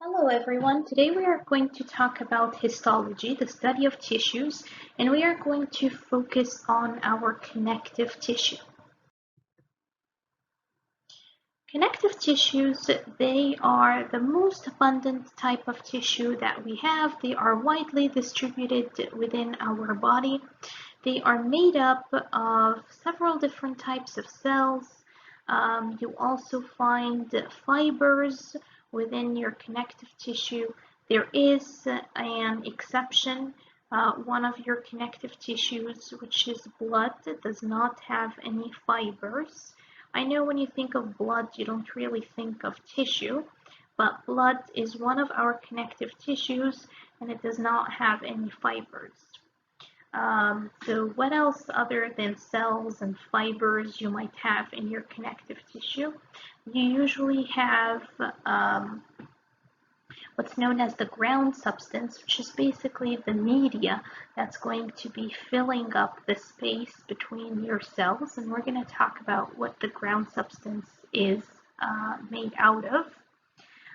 Hello everyone, today we are going to talk about histology, the study of tissues, and we are going to focus on our connective tissue. Connective tissues, they are the most abundant type of tissue that we have. They are widely distributed within our body. They are made up of several different types of cells. You also find fibers within your connective tissue. There is an exception. One of your connective tissues, which is blood, does not have any fibers. I know when you think of blood, you don't really think of tissue, but blood is one of our connective tissues and it does not have any fibers. So what else other than cells and fibers you might have in your connective tissue? You usually have what's known as the ground substance, which is basically the media that's going to be filling up the space between your cells. And we're going to talk about what the ground substance is made out of.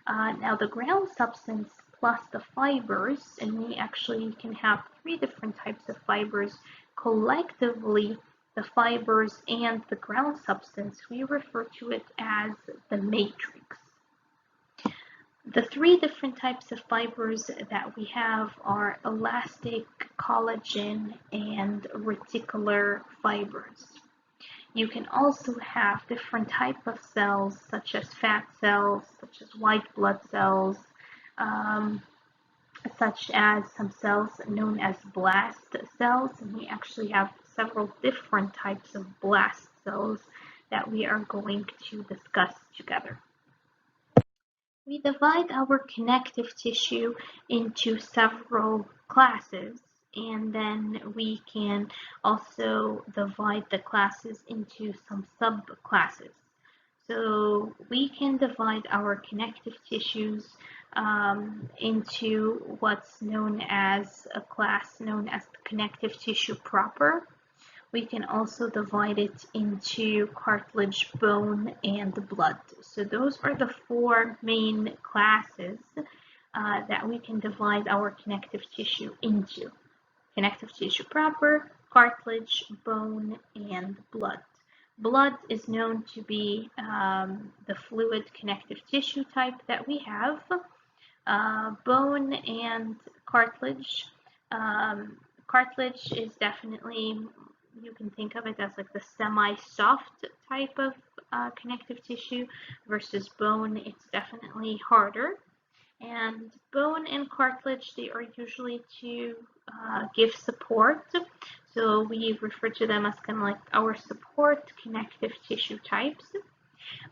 Now the ground substance plus the fibers, and we actually can have three different types of fibers. Collectively, the fibers and the ground substance, we refer to it as the matrix. The three different types of fibers that we have are elastic, collagen, and reticular fibers. You can also have different types of cells, such as fat cells, such as white blood cells, such as some cells known as blast cells, and we actually have several different types of blast cells that we are going to discuss together. We divide our connective tissue into several classes, and then we can also divide the classes into some subclasses. So we can divide our connective tissues into what's known as a class known as the connective tissue proper. We can also divide it into cartilage, bone, and blood. So those are the four main classes that we can divide our connective tissue into. Connective tissue proper, cartilage, bone, and blood. Blood is known to be the fluid connective tissue type that we have. Bone and cartilage. Cartilage is definitely, you can think of it as like the semi-soft type of connective tissue versus bone. It's definitely harder. And bone and cartilage, they are usually to give support. So we refer to them as kind of like our support connective tissue types.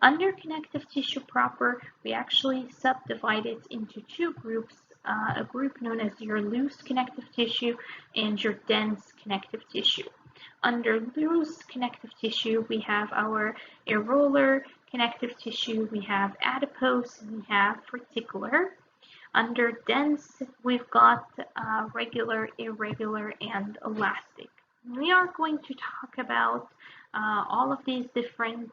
Under connective tissue proper, we actually subdivide it into two groups, a group known as your loose connective tissue and your dense connective tissue. Under loose connective tissue, we have our areolar connective tissue, we have adipose, and we have reticular. Under dense, we've got regular, irregular, and elastic. We are going to talk about all of these different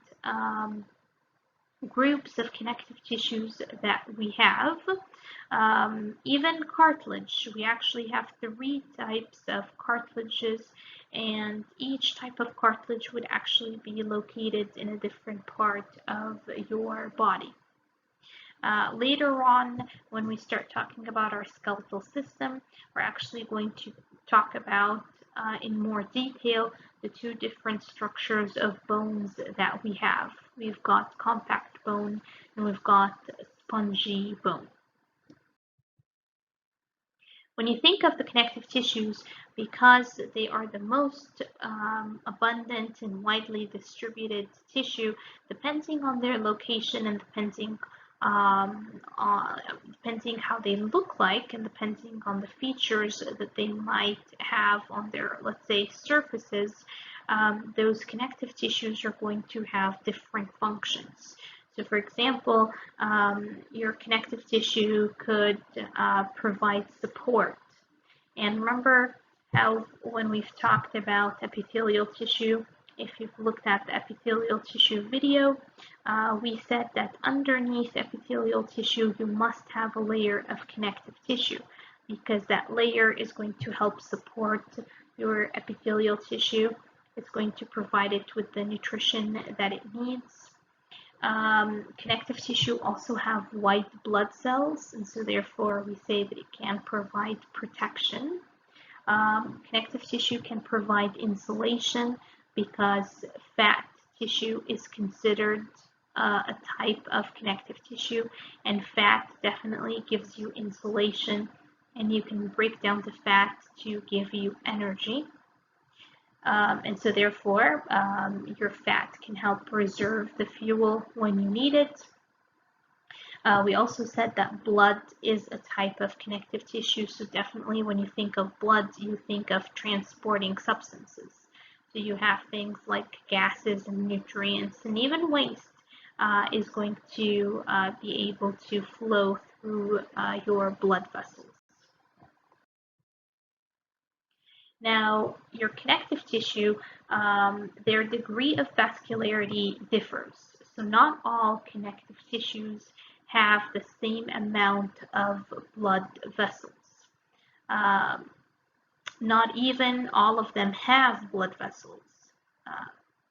groups of connective tissues that we have. Even cartilage, we actually have three types of cartilages, and each type of cartilage would actually be located in a different part of your body. Later on, when we start talking about our skeletal system, we're actually going to talk about in more detail the two different structures of bones that we have. We've got compact bone and we've got spongy bone. When you think of the connective tissues, because they are the most abundant and widely distributed tissue, depending on their location and depending how they look like and depending on the features that they might have on their, let's say, surfaces, those connective tissues are going to have different functions. So for example, your connective tissue could provide support. And remember how when we've talked about epithelial tissue, if you've looked at the epithelial tissue video, we said that underneath epithelial tissue, you must have a layer of connective tissue because that layer is going to help support your epithelial tissue. It's going to provide it with the nutrition that it needs. Connective tissue also have white blood cells, and so therefore we say that it can provide protection. Connective tissue can provide insulation because fat tissue is considered a type of connective tissue, and fat definitely gives you insulation, and you can break down the fat to give you energy. And so therefore, your fat can help preserve the fuel when you need it. We also said that blood is a type of connective tissue, so definitely when you think of blood, you think of transporting substances. So you have things like gases and nutrients, and even waste is going to be able to flow through your blood vessels. Now, your connective tissue, their degree of vascularity differs. So not all connective tissues have the same amount of blood vessels. Not even all of them have blood vessels.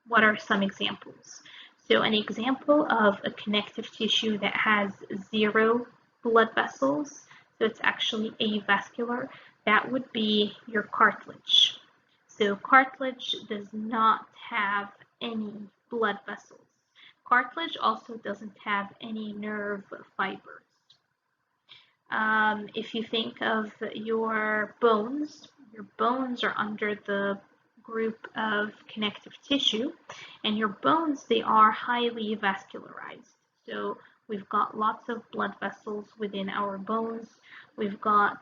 What are some examples? So an example of a connective tissue that has 0 blood vessels, so it's actually avascular, that would be your cartilage. So cartilage does not have any blood vessels. Cartilage also doesn't have any nerve fibers. If you think of your bones are under the group of connective tissue, and your bones, they are highly vascularized. So we've got lots of blood vessels within our bones. We've got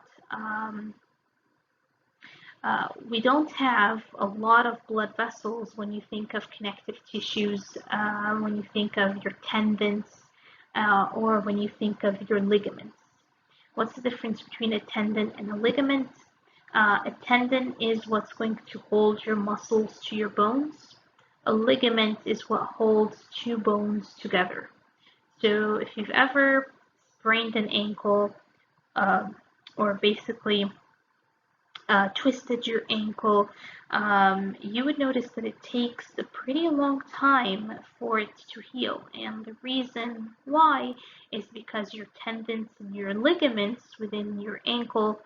we don't have a lot of blood vessels when you think of connective tissues, when you think of your tendons, or when you think of your ligaments. What's the difference between a tendon and a ligament? A tendon is what's going to hold your muscles to your bones. A ligament is what holds 2 bones together. So if you've ever sprained an ankle, or basically twisted your ankle, you would notice that it takes a pretty long time for it to heal. And the reason why is because your tendons and your ligaments within your ankle,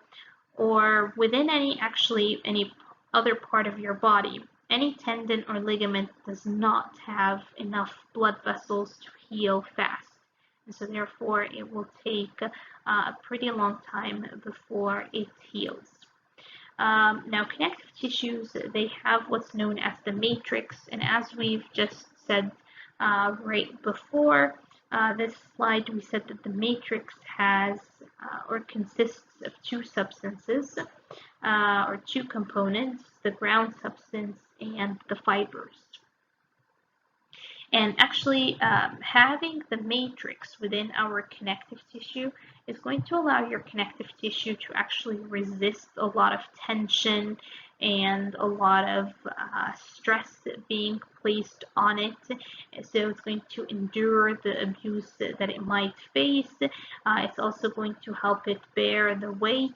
or within any other part of your body, any tendon or ligament does not have enough blood vessels to heal fast. And so therefore it will take a pretty long time before it heals. Now, connective tissues, they have what's known as the matrix, and as we've just said right before this slide, we said that the matrix has or consists of 2 substances or 2 components, the ground substance and the fibers. And actually, having the matrix within our connective tissue is going to allow your connective tissue to actually resist a lot of tension and a lot of stress being placed on it. So it's going to endure the abuse that it might face. It's also going to help it bear the weight.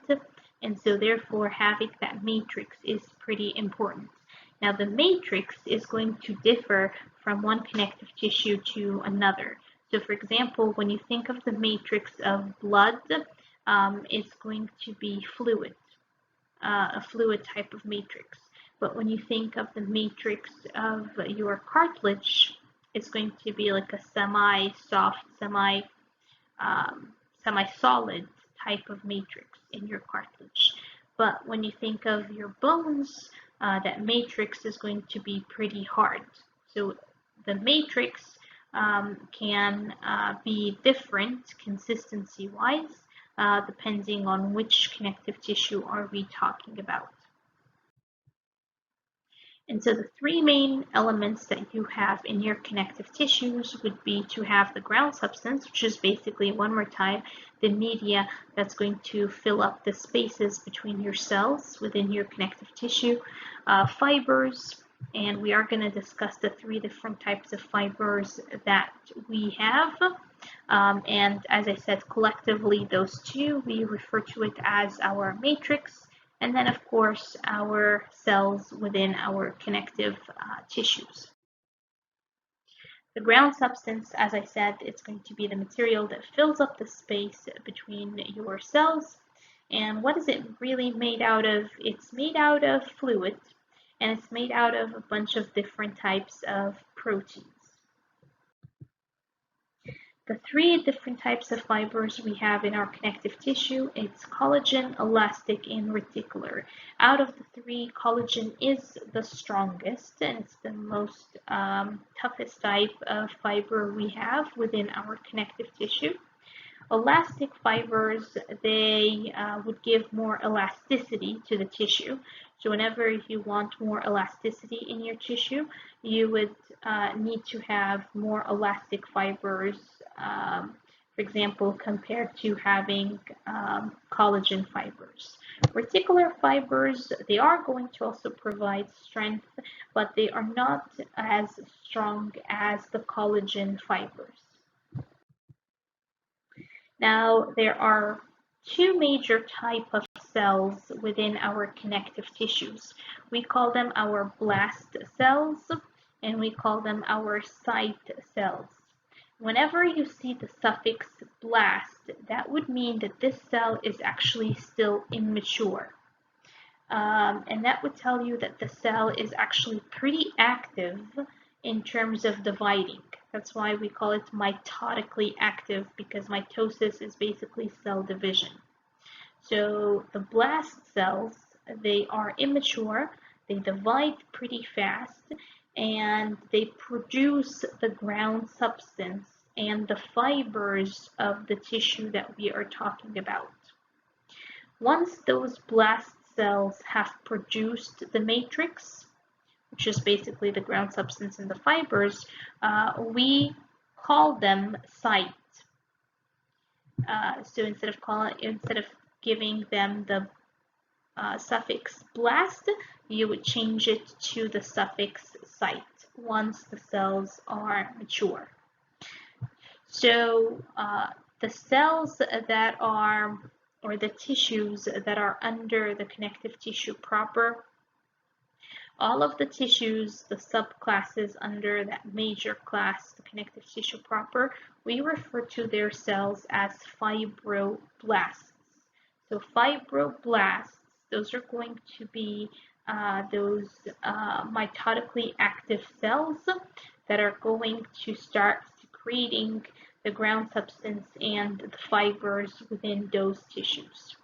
And so therefore, having that matrix is pretty important. Now, the matrix is going to differ from one connective tissue to another. So, for example, when you think of the matrix of blood, it's going to be fluid, a fluid type of matrix. But when you think of the matrix of your cartilage, it's going to be like a semi-soft, semi-solid type of matrix in your cartilage. But when you think of your bones, that matrix is going to be pretty hard. So the matrix can be different consistency-wise, depending on which connective tissue are we talking about. And so the 3 main elements that you have in your connective tissues would be to have the ground substance, which is basically, one more time, the media that's going to fill up the spaces between your cells within your connective tissue, fibers, and we are going to discuss the 3 different types of fibers that we have. And as I said, collectively, those 2, we refer to it as our matrix, and then of course our cells within our connective tissues. The ground substance, as I said, it's going to be the material that fills up the space between your cells. And what is it really made out of? It's made out of fluid, and it's made out of a bunch of different types of proteins. The 3 different types of fibers we have in our connective tissue, it's collagen, elastic, and reticular. Out of the 3, collagen is the strongest, and it's the most toughest type of fiber we have within our connective tissue. Elastic fibers, they would give more elasticity to the tissue. So whenever you want more elasticity in your tissue, you would need to have more elastic fibers, for example, compared to having collagen fibers. Reticular fibers, they are going to also provide strength, but they are not as strong as the collagen fibers. Now, there are 2 major types of cells within our connective tissues. We call them our blast cells, and we call them our site cells. Whenever you see the suffix blast, that would mean that this cell is actually still immature. And that would tell you that the cell is actually pretty active in terms of dividing. That's why we call it mitotically active, because mitosis is basically cell division. So the blast cells, they are immature, they divide pretty fast, and they produce the ground substance and the fibers of the tissue that we are talking about. Once those blast cells have produced the matrix, which is basically the ground substance and the fibers, we call them site. So instead of giving them the suffix blast, you would change it to the suffix site once the cells are mature. So the cells that are, or the tissues that are under the connective tissue proper, all of the tissues, the subclasses under that major class, the connective tissue proper, we refer to their cells as fibroblasts. So fibroblasts, those are going to be those mitotically active cells that are going to start secreting the ground substance and the fibers within those tissues.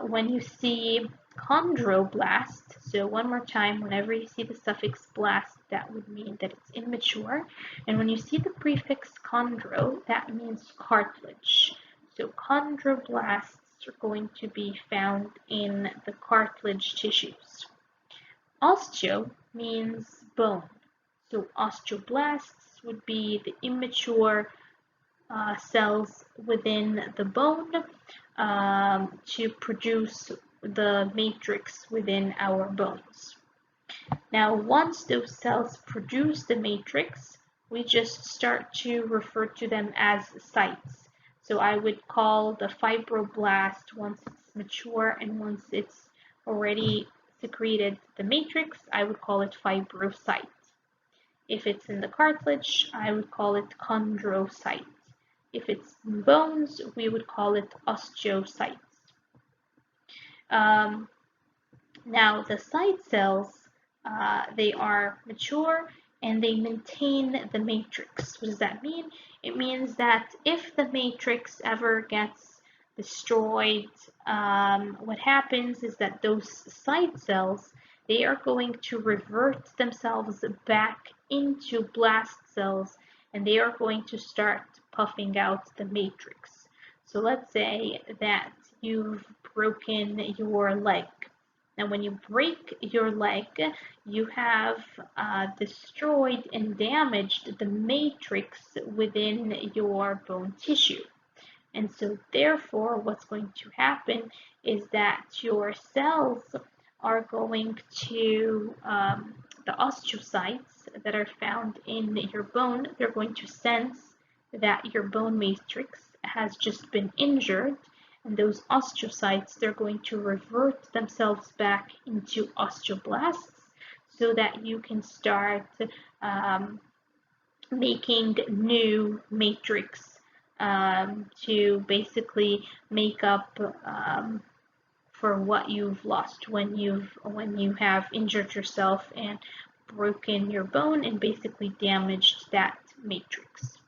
When you see chondroblast, so one more time, whenever you see the suffix blast, that would mean that it's immature. And when you see the prefix chondro, that means cartilage. So chondroblasts are going to be found in the cartilage tissues. Osteo means bone. So osteoblasts would be the immature cells within the bone to produce the matrix within our bones. Now, once those cells produce the matrix, we just start to refer to them as sites. So I would call the fibroblast, once it's mature and once it's already secreted the matrix, I would call it fibrocyte. If it's in the cartilage, I would call it chondrocyte. If it's in bones, we would call it osteocytes. Now, the site cells, they are mature and they maintain the matrix. What does that mean? It means that if the matrix ever gets destroyed, what happens is that those site cells, they are going to revert themselves back into blast cells, and they are going to start puffing out the matrix. So let's say that you've broken your leg. Now, when you break your leg, you have destroyed and damaged the matrix within your bone tissue. And so therefore, what's going to happen is that your cells are going to the osteocytes that are found in your bone, they're going to sense that your bone matrix has just been injured, and those osteocytes, they're going to revert themselves back into osteoblasts so that you can start making new matrix to basically make up for what you've lost when you have injured yourself and broken your bone and basically damaged that matrix.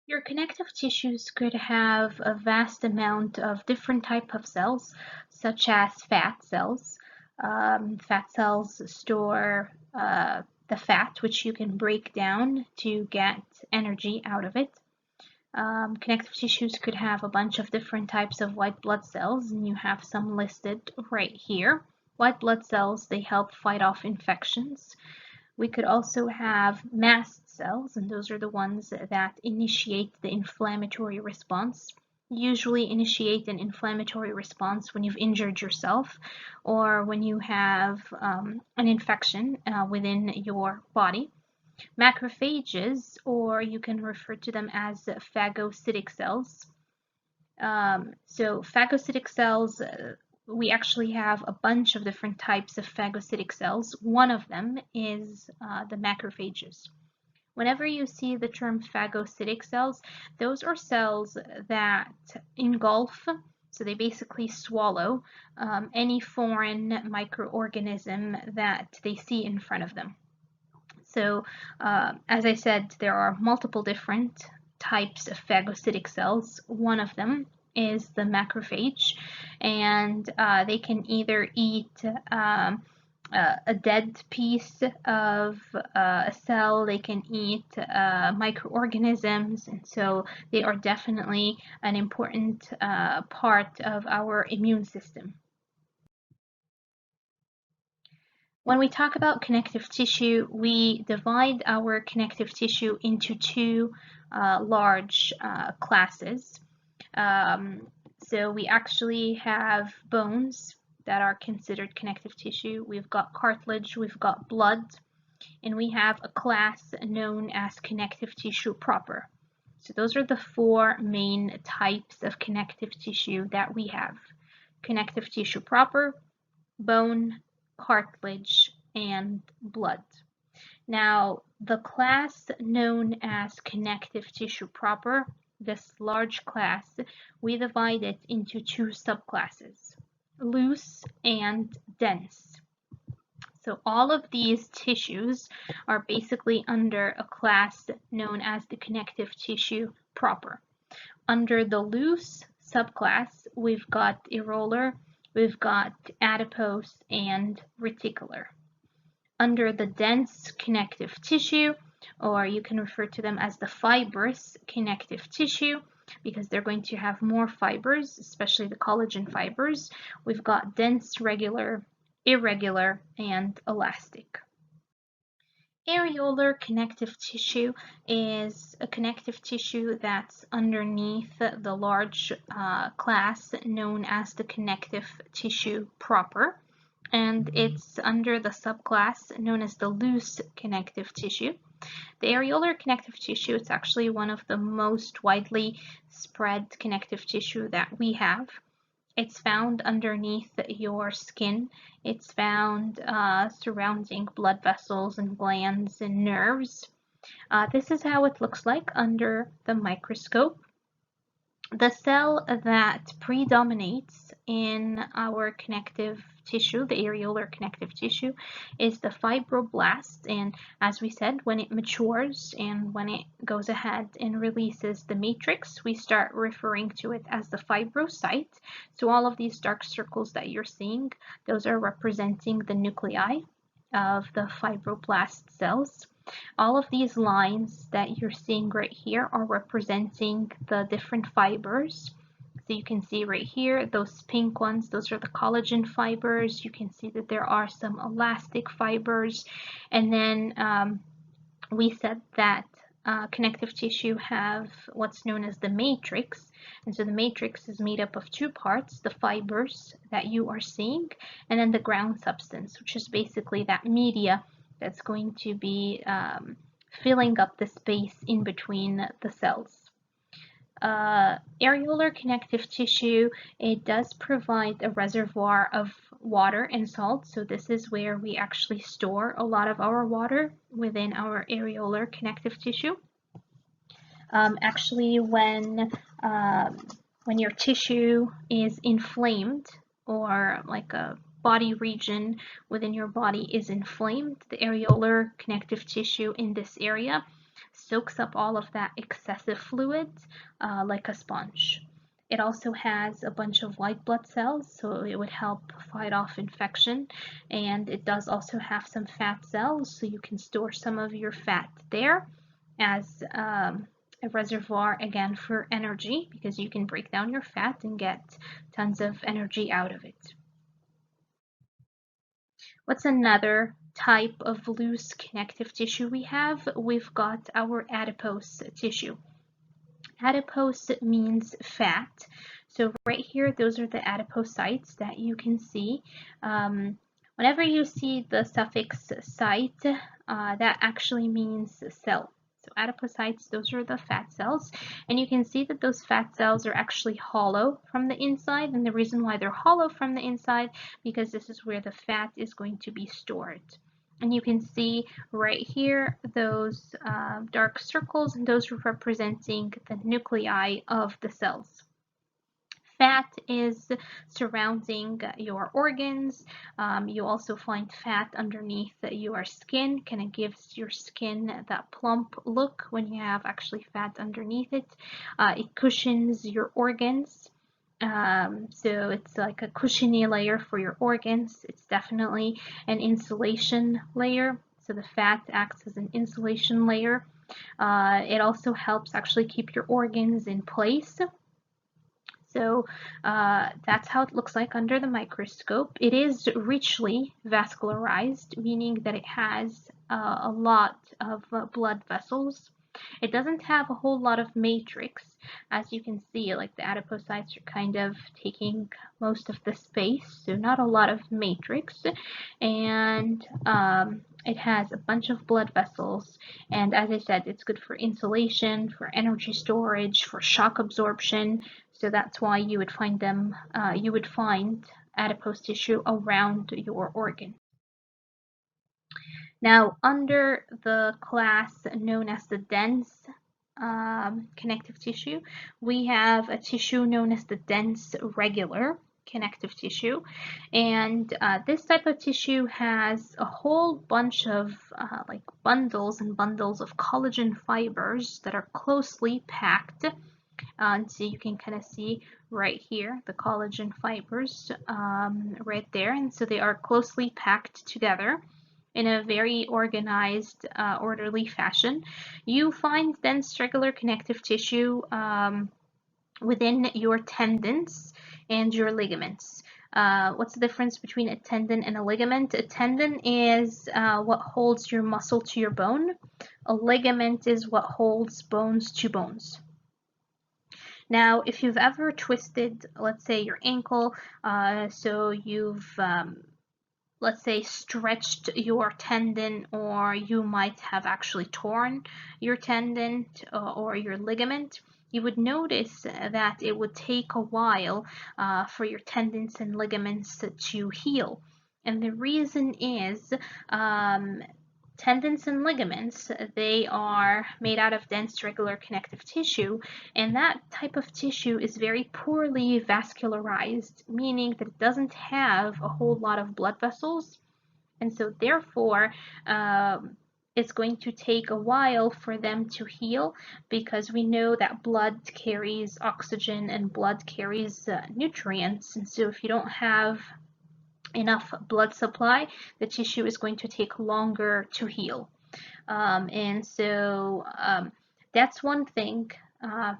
Your connective tissues could have a vast amount of different types of cells, such as fat cells. Fat cells store the fat, which you can break down to get energy out of it. Connective tissues could have a bunch of different types of white blood cells, and you have some listed right here. White blood cells, they help fight off infections. We could also have mast cells, and those are the ones that initiate the inflammatory response. Usually initiate an inflammatory response when you've injured yourself or when you have an infection within your body. Macrophages, or you can refer to them as phagocytic cells. So phagocytic cells, we actually have a bunch of different types of phagocytic cells. One of them is the macrophages. Whenever you see the term phagocytic cells, those are cells that engulf, so they basically swallow any foreign microorganism that they see in front of them. So as I said, there are multiple different types of phagocytic cells. One of them is the macrophage, and they can either eat a dead piece of a cell, they can eat microorganisms, and so they are definitely an important part of our immune system. When we talk about connective tissue, we divide our connective tissue into two large classes. So we actually have bones that are considered connective tissue. We've got cartilage, we've got blood, and we have a class known as connective tissue proper. So those are the four main types of connective tissue that we have. Connective tissue proper, bone, cartilage, and blood. Now, the class known as connective tissue proper, this large class, we divide it into two subclasses, loose and dense. So all of these tissues are basically under a class known as the connective tissue proper. Under the loose subclass, we've got areolar, we've got adipose, and reticular. Under the dense connective tissue, or you can refer to them as the fibrous connective tissue, because they're going to have more fibers, especially the collagen fibers, we've got dense, regular, irregular, and elastic. Areolar connective tissue is a connective tissue that's underneath the large class known as the connective tissue proper, and it's under the subclass known as the loose connective tissue. The areolar connective tissue is actually one of the most widely spread connective tissue that we have. It's found underneath your skin. It's found surrounding blood vessels and glands and nerves. This is how it looks like under the microscope. The cell that predominates in our connective tissue, the areolar connective tissue, is the fibroblast, and as we said, when it matures and when it goes ahead and releases the matrix, we start referring to it as the fibrocyte. So all of these dark circles that you're seeing, those are representing the nuclei of the fibroblast cells. All of these lines that you're seeing right here are representing the different fibers. So you can see right here, those pink ones, those are the collagen fibers. You can see that there are some elastic fibers. And then we said that connective tissue have what's known as the matrix. And so the matrix is made up of two parts, the fibers that you are seeing, and then the ground substance, which is basically that media that's going to be filling up the space in between the cells. Areolar connective tissue, it does provide a reservoir of water and salt. So this is where we actually store a lot of our water within our areolar connective tissue. Actually, when your tissue is inflamed, or like a body region within your body is inflamed, the areolar connective tissue in this area soaks up all of that excessive fluid like a sponge. It also has a bunch of white blood cells, so it would help fight off infection, and it does also have some fat cells, so you can store some of your fat there as a reservoir, again, for energy, because you can break down your fat and get tons of energy out of it. What's another type of loose connective tissue we have? We've got our adipose tissue. Adipose means fat. So right here, those are the adipocytes that you can see. Whenever you see the suffix "cyte", that actually means cell. So adipocytes, those are the fat cells, and you can see that those fat cells are actually hollow from the inside, and the reason why they're hollow from the inside, because this is where the fat is going to be stored. And you can see right here those dark circles, and those are representing the nuclei of the cells. Fat is surrounding your organs. You also find fat underneath your skin. Kind of gives your skin that plump look when you have actually fat underneath it. It cushions your organs. So it's like a cushiony layer for your organs. It's definitely an insulation layer. So the fat acts as an insulation layer. It also helps actually keep your organs in place. So that's how it looks like under the microscope. It is richly vascularized, meaning that it has a lot of blood vessels. It doesn't have a whole lot of matrix. As you can see, like the adipocytes are kind of taking most of the space, so not a lot of matrix. And it has a bunch of blood vessels, and as I said, it's good for insulation, for energy storage, for shock absorption. So that's why you would find them, you would find adipose tissue around your organ. Now, under the class known as the dense connective tissue, we have a tissue known as the dense regular connective tissue, and this type of tissue has a whole bunch of like bundles and bundles of collagen fibers that are closely packed. And so you can kind of see right here the collagen fibers right there, and so they are closely packed together in a very organized, orderly fashion. You find dense regular connective tissue within your tendons and your ligaments. What's the difference between a tendon and a ligament? A tendon is what holds your muscle to your bone. A ligament is what holds bones to bones. Now, if you've ever twisted, let's say, your ankle, so you've, let's say, stretched your tendon, or you might have actually torn your tendon or your ligament, you would notice that it would take a while for your tendons and ligaments to heal. And the reason is tendons and ligaments, they are made out of dense regular connective tissue, and that type of tissue is very poorly vascularized, meaning that it doesn't have a whole lot of blood vessels, and so therefore it's going to take a while for them to heal, because we know that blood carries oxygen and blood carries nutrients, and so if you don't have enough blood supply, the tissue is going to take longer to heal. And so that's one thing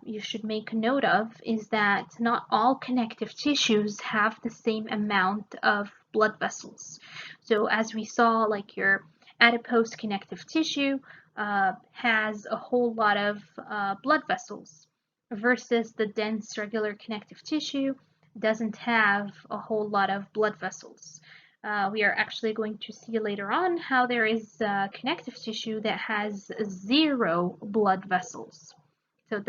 you should make note of, is that not all connective tissues have the same amount of blood vessels. So as we saw, like your adipose connective tissue, has a whole lot of blood vessels versus the dense regular connective tissue doesn't have a whole lot of blood vessels. We are actually going to see later on how there is connective tissue that has 0 blood vessels. So it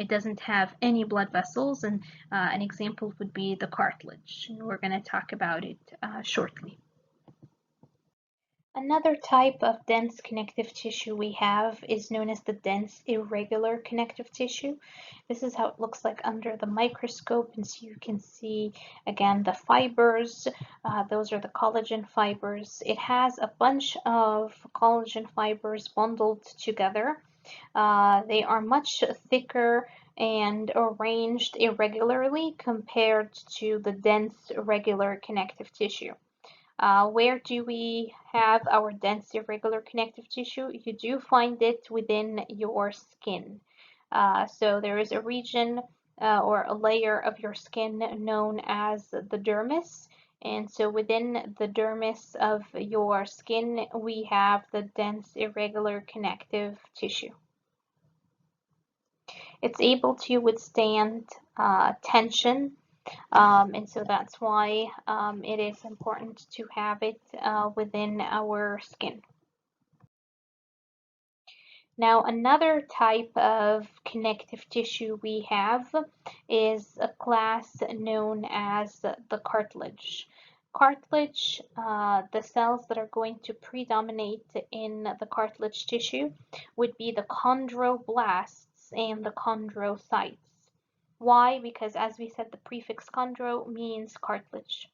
doesn't have any blood vessels, and an example would be the cartilage. And we're going to talk about it shortly. Another type of dense connective tissue we have is known as the dense irregular connective tissue. This is how it looks like under the microscope, and so you can see again the fibers. Those are the collagen fibers. It has a bunch of collagen fibers bundled together. They are much thicker and arranged irregularly compared to the dense regular connective tissue. Where do we have our dense irregular connective tissue? You do find it within your skin. So there is a region or a layer of your skin known as the dermis. And so within the dermis of your skin, we have the dense irregular connective tissue. It's able to withstand tension. And so that's why it is important to have it within our skin. Now, another type of connective tissue we have is a class known as the cartilage. Cartilage, the cells that are going to predominate in the cartilage tissue would be the chondroblasts and the chondrocytes. Why? Because as we said, the prefix chondro means cartilage.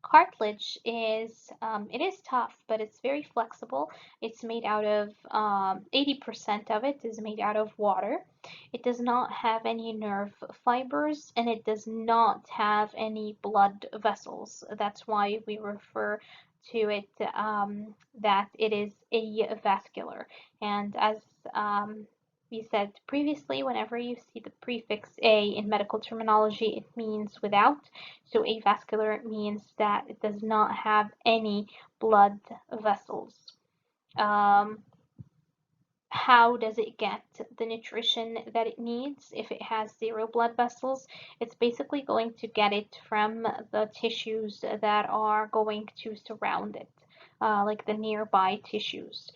Cartilage is, it is tough, but it's very flexible. It's made out of, 80% of it is made out of water. It does not have any nerve fibers, and it does not have any blood vessels. That's why we refer to it that it is avascular. And as we said previously, whenever you see the prefix A in medical terminology, it means without. So avascular means that it does not have any blood vessels. How does it get the nutrition that it needs if it has 0 blood vessels? It's basically going to get it from the tissues that are going to surround it, like the nearby tissues.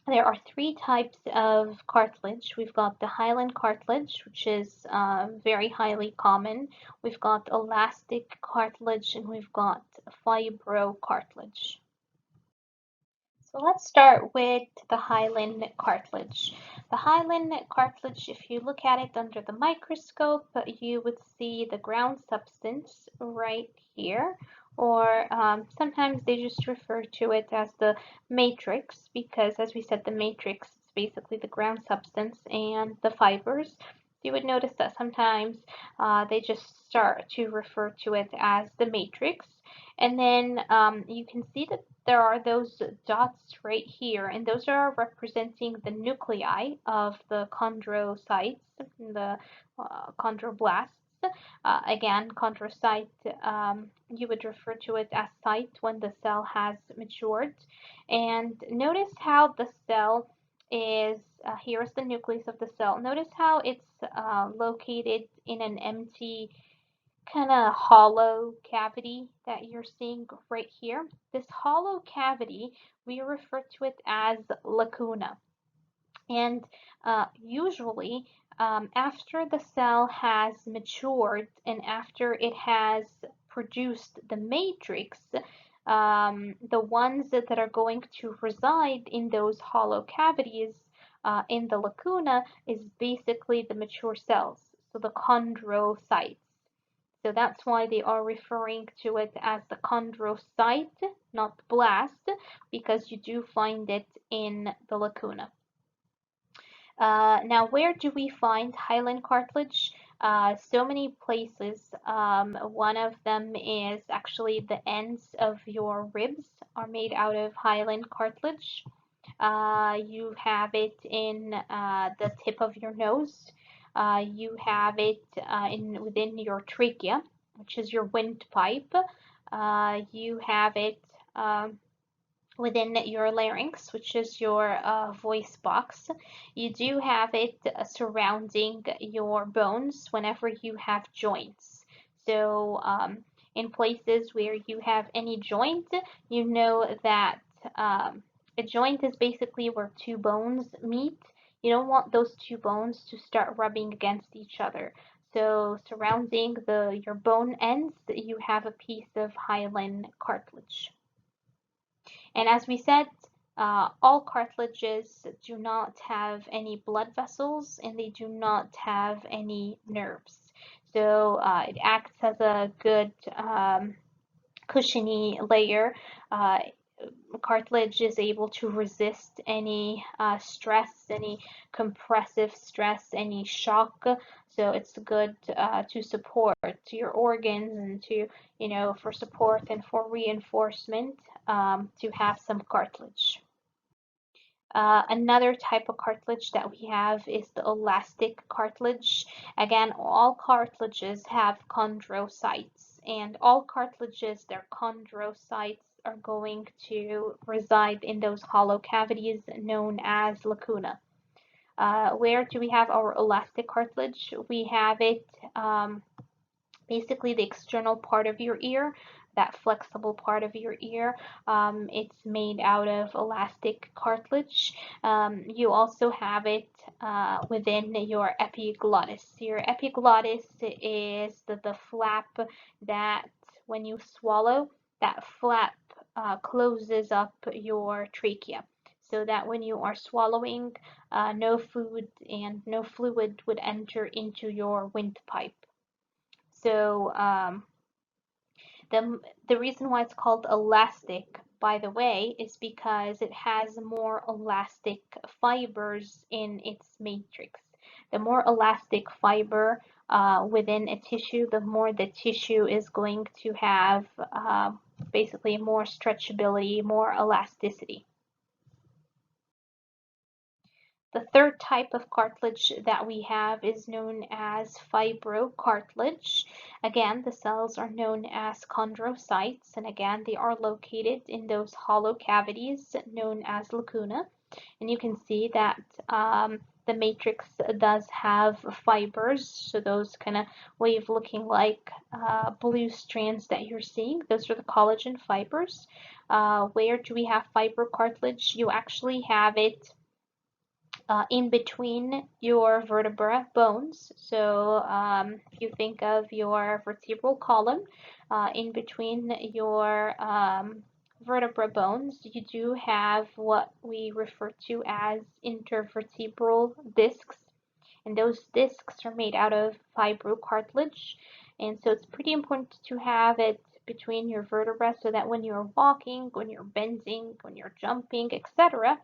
There are 3 types of cartilage. We've got the hyaline cartilage, which is very highly common. We've got elastic cartilage, and we've got fibrocartilage. So let's start with the hyaline cartilage. The hyaline cartilage, if you look at it under the microscope, you would see the ground substance right here, or sometimes they just refer to it as the matrix, because as we said, the matrix is basically the ground substance and the fibers. You would notice that sometimes they just start to refer to it as the matrix. And then you can see that there are those dots right here, and those are representing the nuclei of the chondrocytes, the chondroblasts. Again, chondrocyte, you would refer to it as site when the cell has matured. And notice how the cell is, here's the nucleus of the cell. Notice how it's located in an empty kind of hollow cavity that you're seeing right here. This hollow cavity, we refer to it as lacuna. And usually, after the cell has matured and after it has produced the matrix, the ones that are going to reside in those hollow cavities in the lacuna is basically the mature cells, so the chondrocytes. So that's why they are referring to it as the chondrocyte, not blast, because you do find it in the lacuna. Now, where do we find hyaline cartilage? So many places. One of them is actually the ends of your ribs are made out of hyaline cartilage. You have it in the tip of your nose. You have it within your trachea, which is your windpipe. You have it within your larynx, which is your voice box. You do have it surrounding your bones whenever you have joints. So in places where you have any joint, you know that a joint is basically where two bones meet. You don't want those two bones to start rubbing against each other. So surrounding your bone ends, you have a piece of hyaline cartilage. And as we said, all cartilages do not have any blood vessels and they do not have any nerves. So it acts as a good cushiony layer. Cartilage is able to resist any stress, any compressive stress, any shock. So it's good to support your organs and to, for support and for reinforcement to have some cartilage. Another type of cartilage that we have is the elastic cartilage. Again, all cartilages have chondrocytes, and all cartilages, their chondrocytes are going to reside in those hollow cavities known as lacuna. Where do we have our elastic cartilage? We have it basically the external part of your ear, that flexible part of your ear. It's made out of elastic cartilage. You also have it within your epiglottis. Your epiglottis is the flap that when you swallow, that flap closes up your trachea so that when you are swallowing, no food and no fluid would enter into your windpipe. So the reason why it's called elastic, by the way, is because it has more elastic fibers in its matrix. The more elastic fiber within a tissue, the more the tissue is going to have basically more stretchability, more elasticity. The third type of cartilage that we have is known as fibrocartilage. Again, the cells are known as chondrocytes, and again, they are located in those hollow cavities known as lacuna. And you can see that the matrix does have fibers, so those kind of wave looking like blue strands that you're seeing. Those are the collagen fibers. Where do we have fibrocartilage? You actually have it in between your vertebra bones. So if you think of your vertebral column, in between your vertebra bones, you do have what we refer to as intervertebral discs. And those discs are made out of fibrocartilage. And so it's pretty important to have it between your vertebrae so that when you're walking, when you're bending, when you're jumping, etc.,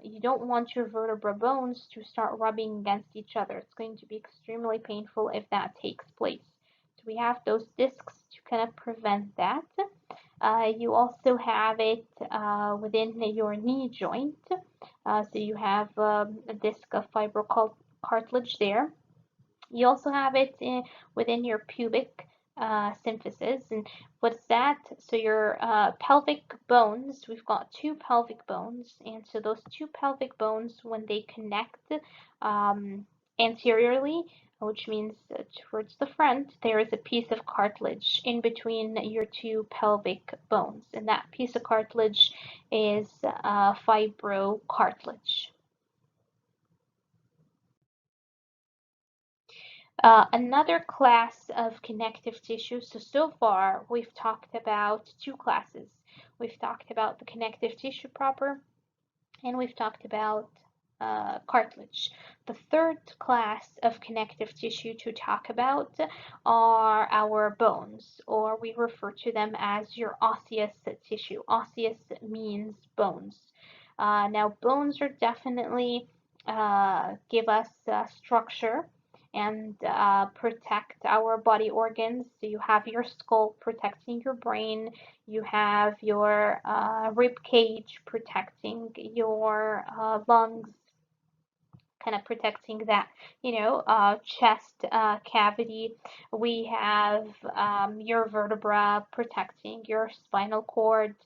you don't want your vertebra bones to start rubbing against each other. It's going to be extremely painful if that takes place. So we have those discs to kind of prevent that. You also have it within your knee joint. So you have a disc of fibrocartilage there. You also have it within your pubic symphysis. And what's that? So your pelvic bones, we've got two pelvic bones. And so those two pelvic bones, when they connect anteriorly, which means towards the front, there is a piece of cartilage in between your two pelvic bones. And that piece of cartilage is fibrocartilage. Another class of connective tissue. So far we've talked about two classes. We've talked about the connective tissue proper, and we've talked about cartilage. The third class of connective tissue to talk about are our bones, or we refer to them as your osseous tissue. Osseous means bones. Now, bones are definitely give us structure and protect our body organs. So you have your skull protecting your brain, you have your rib cage protecting your lungs, kind of protecting that, chest cavity. We have your vertebra protecting your spinal cord.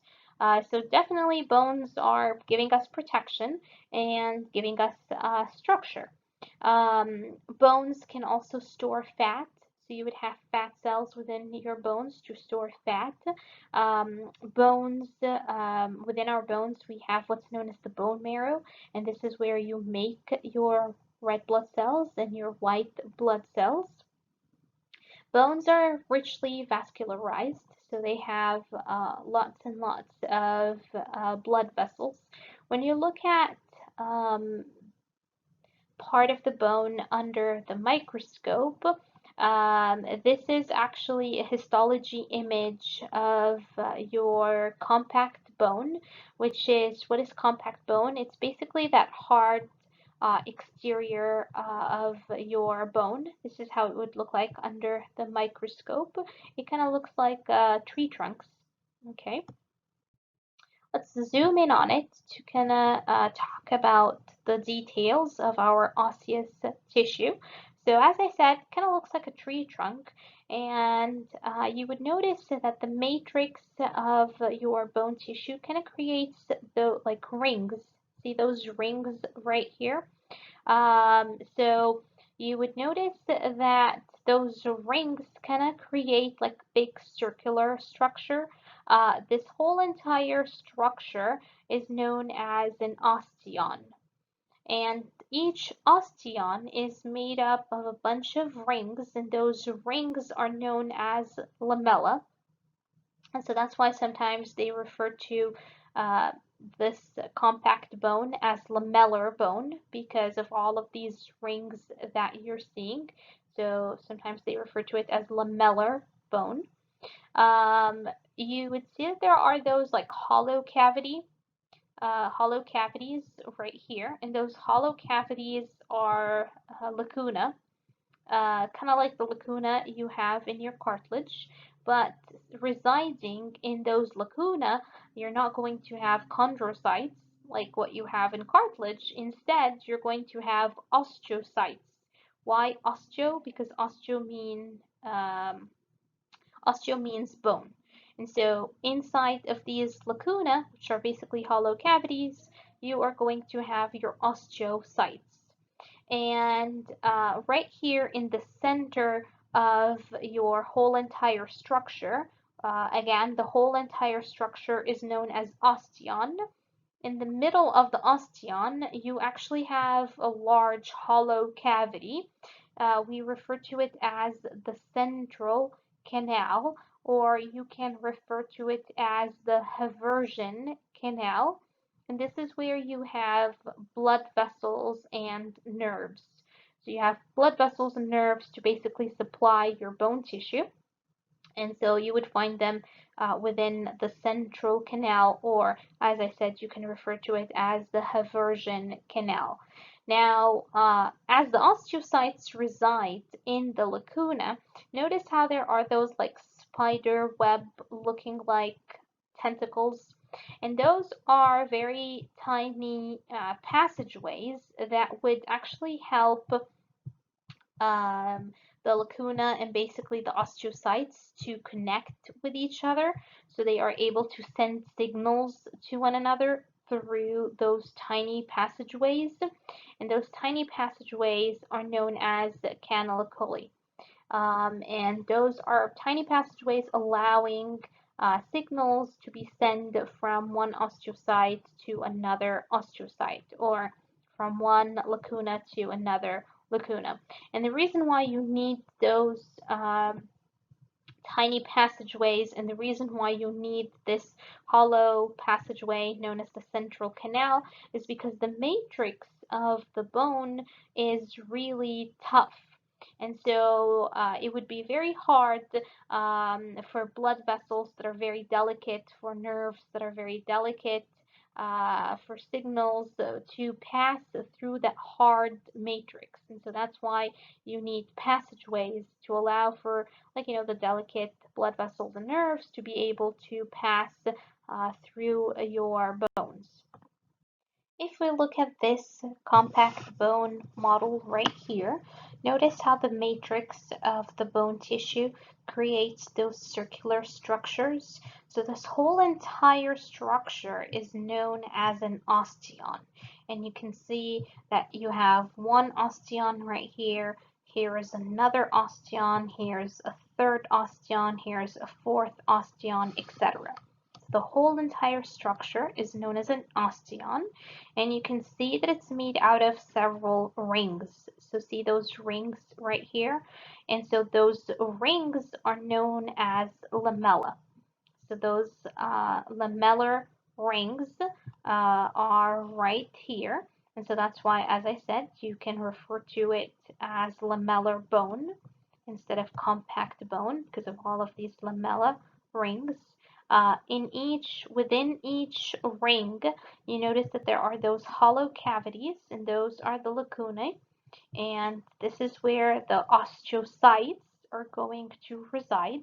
So definitely bones are giving us protection and giving us structure. Bones can also store fat. So you would have fat cells within your bones to store fat. Bones, within our bones, we have what's known as the bone marrow, and this is where you make your red blood cells and your white blood cells. Bones are richly vascularized, so they have lots and lots of blood vessels. When you look at part of the bone under the microscope, this is actually a histology image of your compact bone, which is what is compact bone? It's basically that hard exterior of your bone. This is how it would look like under the microscope. It kind of looks like tree trunks. Okay. Let's zoom in on it to kind of talk about the details of our osseous tissue. So as I said, kind of looks like a tree trunk, and you would notice that the matrix of your bone tissue kind of creates the like rings. See those rings right here? So you would notice that those rings kind of create like big circular structure. This whole entire structure is known as an osteon. And each osteon is made up of a bunch of rings, and those rings are known as lamella. And so that's why sometimes they refer to uh, this compact bone as lamellar bone because of all of these rings that you're seeing. So sometimes they refer to it as lamellar bone. You would see that there are those like hollow cavities right here, and those hollow cavities are lacuna, kind of like the lacuna you have in your cartilage, but residing in those lacuna, you're not going to have chondrocytes like what you have in cartilage. Instead, you're going to have osteocytes. Why osteo? Because osteo means bone. And so inside of these lacuna, which are basically hollow cavities, you are going to have your osteocytes. And right here in the center of your whole entire structure, again, the whole entire structure is known as osteon. In the middle of the osteon, you actually have a large hollow cavity. We refer to it as the central canal, or you can refer to it as the Haversian canal. And this is where you have blood vessels and nerves. So you have blood vessels and nerves to basically supply your bone tissue. And so you would find them within the central canal, or as I said, you can refer to it as the Haversian canal. Now, as the osteocytes reside in the lacuna, notice how there are those like spider web looking like tentacles, and those are very tiny passageways that would actually help um, the lacuna and basically the osteocytes to connect with each other, so they are able to send signals to one another through those tiny passageways, and those tiny passageways are known as canaliculi. And those are tiny passageways allowing signals to be sent from one osteocyte to another osteocyte, or from one lacuna to another lacuna. And the reason why you need those tiny passageways, and the reason why you need this hollow passageway known as the central canal, is because the matrix of the bone is really tough. And so it would be very hard for blood vessels that are very delicate, for nerves that are very delicate, for signals to pass through that hard matrix. And so that's why you need passageways to allow for, like, the delicate blood vessels and nerves to be able to pass through your bones. If we look at this compact bone model right here, notice how the matrix of the bone tissue creates those circular structures. So this whole entire structure is known as an osteon. And you can see that you have one osteon right here. Here is another osteon. Here's a third osteon. Here's a fourth osteon, etc. The whole entire structure is known as an osteon, and you can see that it's made out of several rings. So see those rings right here? And so those rings are known as lamella. So those lamellar rings are right here. And so that's why, as I said, you can refer to it as lamellar bone instead of compact bone because of all of these lamella rings. Within each ring, you notice that there are those hollow cavities, and those are the lacunae. And this is where the osteocytes are going to reside.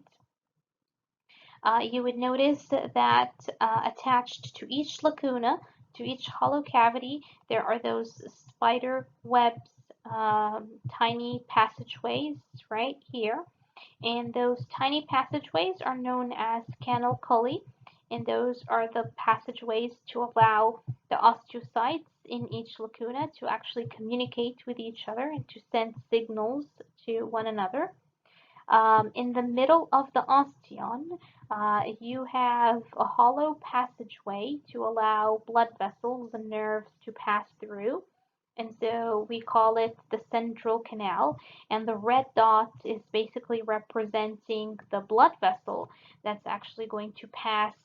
You would notice that attached to each lacuna, to each hollow cavity, there are those spider webs, tiny passageways right here. And those tiny passageways are known as canaliculi, and those are the passageways to allow the osteocytes in each lacuna to actually communicate with each other and to send signals to one another. In the middle of the osteon, you have a hollow passageway to allow blood vessels and nerves to pass through. And so we call it the central canal. And the red dot is basically representing the blood vessel that's actually going to pass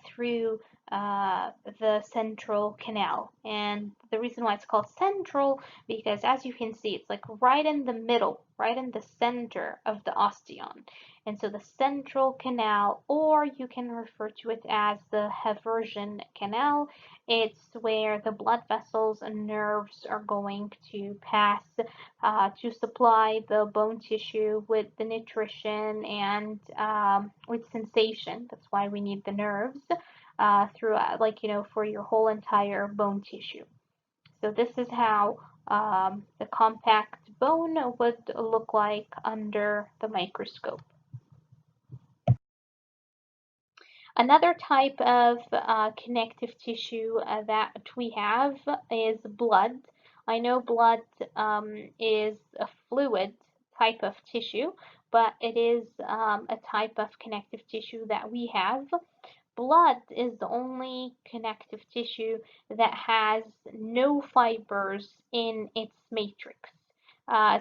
through the central canal. And the reason why it's called central, because as you can see, it's like right in the middle, right in the center of the osteon. And so the central canal, or you can refer to it as the Haversian canal, it's where the blood vessels and nerves are going to pass to supply the bone tissue with the nutrition and with sensation. That's why we need the nerves throughout, like, for your whole entire bone tissue. So this is how the compact bone would look like under the microscope. Another type of connective tissue that we have is blood. I know blood is a fluid type of tissue, but it is a type of connective tissue that we have. Blood is the only connective tissue that has no fibers in its matrix.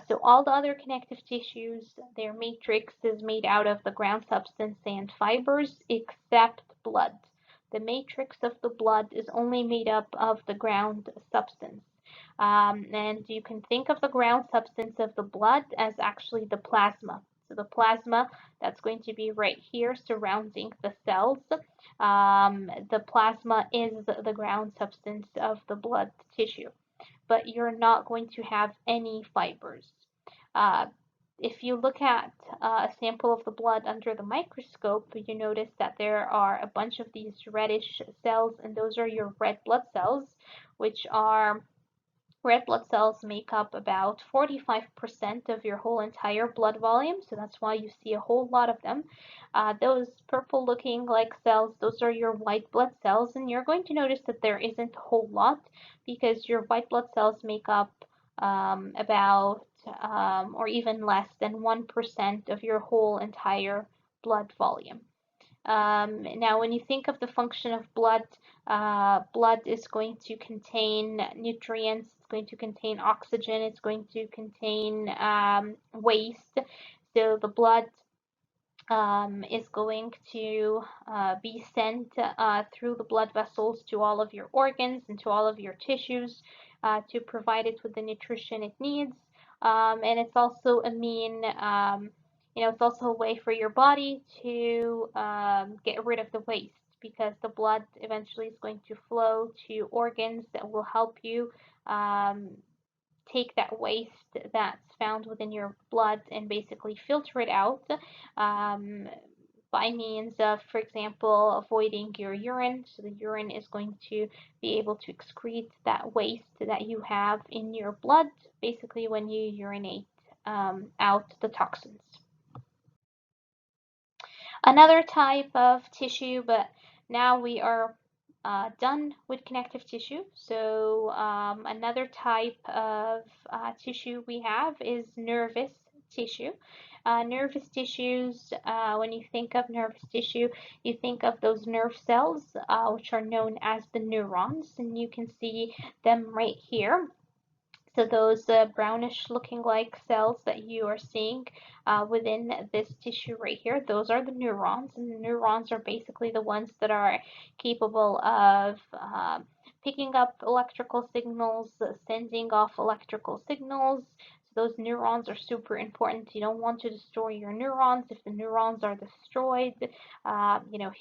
So all the other connective tissues, their matrix is made out of the ground substance and fibers, except blood. The matrix of the blood is only made up of the ground substance. And you can think of the ground substance of the blood as actually the plasma. So the plasma that's going to be right here surrounding the cells. The plasma is the ground substance of the blood tissue, but you're not going to have any fibers. If you look at a sample of the blood under the microscope, you notice that there are a bunch of these reddish cells, and those are your red blood cells, which are red blood cells make up about 45% of your whole entire blood volume, so that's why you see a whole lot of them. Those purple looking like cells, those are your white blood cells, and you're going to notice that there isn't a whole lot because your white blood cells make up about or even less than 1% of your whole entire blood volume. Now, when you think of the function of blood, blood is going to contain nutrients, it's going to contain oxygen, it's going to contain waste. So the blood is going to be sent through the blood vessels to all of your organs and to all of your tissues to provide it with the nutrition it needs. And it's also a mean it's also a way for your body to get rid of the waste, because the blood eventually is going to flow to organs that will help you take that waste that's found within your blood and basically filter it out. by means of, for example, avoiding your urine. So the urine is going to be able to excrete that waste that you have in your blood, basically when you urinate out the toxins. Another type of tissue, but now we are done with connective tissue. So another type of tissue we have is nervous tissue. Nervous tissues, when you think of nervous tissue, you think of those nerve cells, which are known as the neurons, and you can see them right here. So those brownish looking like cells that you are seeing within this tissue right here, those are the neurons, and the neurons are basically the ones that are capable of picking up electrical signals, sending off electrical signals. So those neurons are super important. You don't want to destroy your neurons. If the neurons are destroyed,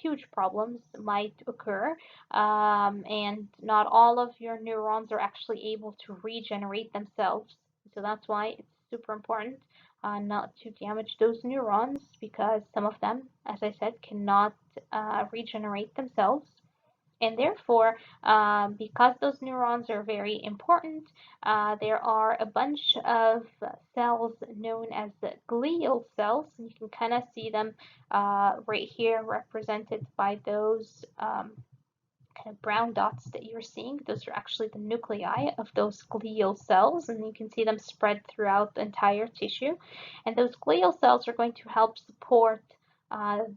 huge problems might occur. And not all of your neurons are actually able to regenerate themselves. So that's why it's super important not to damage those neurons, because some of them, as I said, cannot regenerate themselves. And therefore, because those neurons are very important, there are a bunch of cells known as the glial cells. And you can kind of see them right here represented by those kind of brown dots that you're seeing. Those are actually the nuclei of those glial cells, and you can see them spread throughout the entire tissue. And those glial cells are going to help support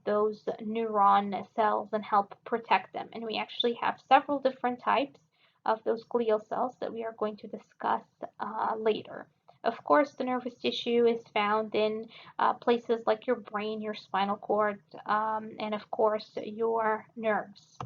those neuron cells and help protect them. And we actually have several different types of those glial cells that we are going to discuss later. Of course, the nervous tissue is found in places like your brain, your spinal cord, and of course, your nerves.